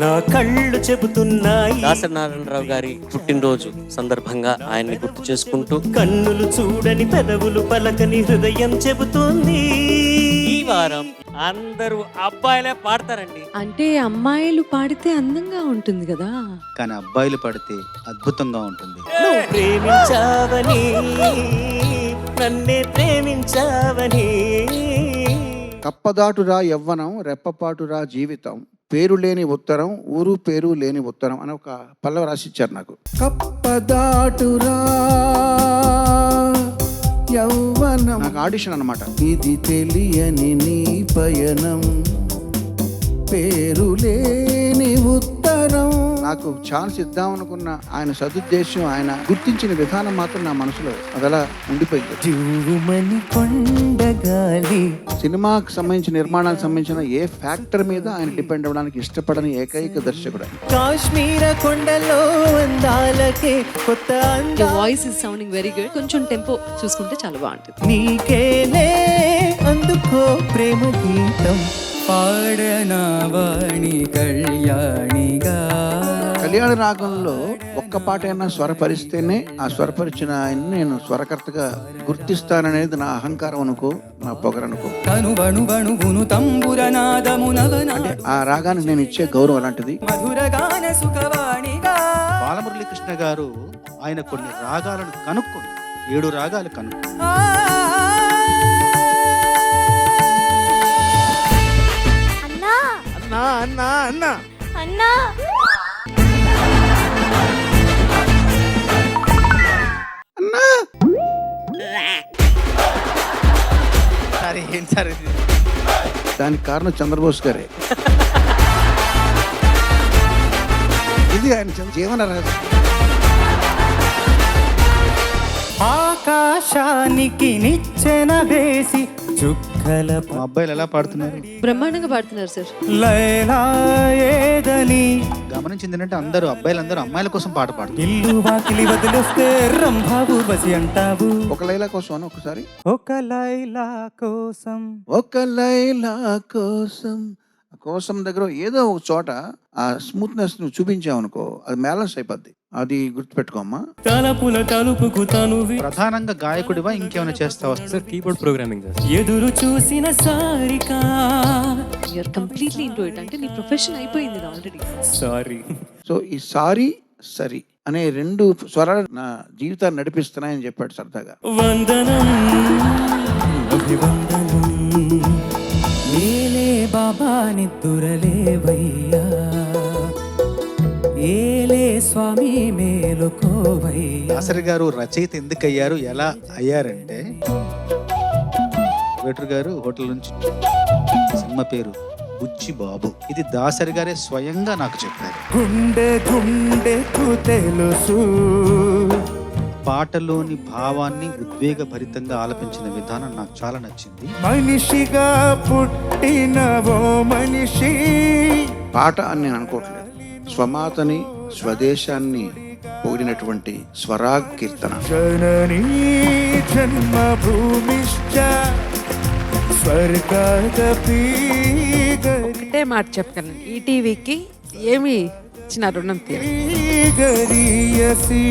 నా కళ్ళు చెబుతున్నాయి. దాసరి నారాయణరావు గారి పుట్టినరోజు సందర్భంగా ఆయన్ని గుర్తు చేసుకుంటూ కన్నులు చూడని పెదవులు పలకని హృదయం చెబుతోంది. ఈ వారం అందరూ అబ్బాయిలే పాడతారండి. అంటే అమ్మాయిలు పాడితే అందంగా ఉంటుంది కదా, కానీ అబ్బాయిలు పడితే అద్భుతంగా ఉంటుంది. నువ్వు ప్రేమించావని, నన్నే ప్రేమించావని. కప్పదాటురా యవ్వనం, రెప్పపాటురా జీవితం, పేరు లేని ఉత్తరం, ఊరు పేరు లేని ఉత్తరం అని ఒక పల్లవి రాసిచ్చారు నాకు. కప్పదాటురా యవ్వనం, నాకు ఆడిషన్ అన్నమాట. ఇది తెలియని నీ పయనం, పేరు లేని ఉత్తరం. నాకు ఛాన్స్ ఇద్దామనుకున్న ఆయన సదుద్దేశం, ఆయన గుర్తించిన విధానం మాత్రం నా మనసులో అదలా ఉండిపోయింది. జీవుమని కొండగాలి. సినిమాకు సంబంధించిన నిర్మాణానికి సంబంధించిన ఏ ఫ్యాక్టర్ మీద ఆయన డిపెండ్ అవ్వడానికి ఇష్టపడని ఏకైక దర్శకుడు. కాశ్మీర కొండలో అందాలకే కొత్త your voice is sounding very good. కొంచెం టెంపో చూసుకుంటే చాలా బాగుంటుంది. నీకేలే అందుకో ప్రేమ గీతం పాడనావాణి కళ్యాణిగా. కళ్యాణ రాగంలో ఒక్క పాట అయినా స్వరపరిస్తేనే ఆ స్వరపరిచిన ఆయన్ని నేను స్వరకర్తగా గుర్తిస్తాననేది నా అహంకారం అనుకో, నా పొగరనుకో. అంటే ఆ రాగానికి నేను ఇచ్చే గౌరవం అలాంటిది. బాలమురళీకృష్ణ గారు ఆయన కొన్ని రాగాలను కనుక్కొని 7 రాగాలు కనుక్కొని అన్నా అన్నా అన్నా అన్నా సరే ఏంటి సార్ ఇది? దానికి కారణం చంద్రబోస్ గారే. ఇది ఆయన జీవన రహస్యం. ఆకాశానికి నిచ్చెన వేసి చుక్కల మా అబ్బాయిలు ఎలా పాడుతున్నారు బ్రహ్మాండంగా పాడుతున్నారు సార్. లైలా ఏదని గమనించింది ఏంటంటే అందరూ అబ్బాయిలందరూ అమ్మాయిల కోసం పాట పాడుతారు. ఇల్లు వాకిలి వదిలేస్తే రంభావు బసి అంటావు. ఒక లైలా కోసం అని ఒకసారి, ఒక లైలా కోసం ఒక లైలా కోసం, కోసం దగ్గర ఏదో ఒక చోట ఆ స్మూత్నెస్ నువ్వు చూపించావు అనుకో, అది బ్యాలెన్స్ అయిపోద్ది. అది గుర్తుపెట్టుకోమ్మా. తలపుల తలుపుకు తను ప్రధానంగా గాయకుడివా ఇంకేమైనా చేస్తావా? సార్ కీబోర్డ్ ప్రోగ్రామింగ్ ఎదురు చూసిన Sarika. You are completely into it. అంటే నీ ప్రొఫెషన్ అయిపోయింది ఆల్రెడీ. సారీ. సో ఈ సారీ సరి అనే 2 స్వరాలు నా జీవితాన్ని నడిపిస్తున్నాయని చెప్పాడు సరదాగా. వందనం అభివందనం ఏలే బాబా నిద్దురలేవయ్యా, ఏలే స్వామి మేలుకోవయ్యా. దాసరి గారు రచయిత ఎందుకు అయ్యారు, ఎలా అయ్యారంటే వెయిటర్ గారు హోటల్ నుంచి సినిమా పేరు బుచ్చి బాబు, ఇది దాసరి గారే స్వయంగా నాకు చెప్పారు. గుండె గుండెకు తెలుసు. పాటలోని భావాన్ని ఉద్వేగభరితంగా ఆలపించిన విధానం నాకు చాలా నచ్చింది. మనిషిగా పుట్టినవో మనిషి. పాట అని నేను అనుకోవట్లేదు, స్వమాతని స్వదేశాన్ని పోడినటువంటి స్వరాగ్ కీర్తన. జననీ జన్మభూమిశ్చ స్వర్గాదపి. ఒకటే మాట చెప్పగలను, ఈటీవీకి ఏమి ఇచ్చిన రుణం తీరు. గరీయసి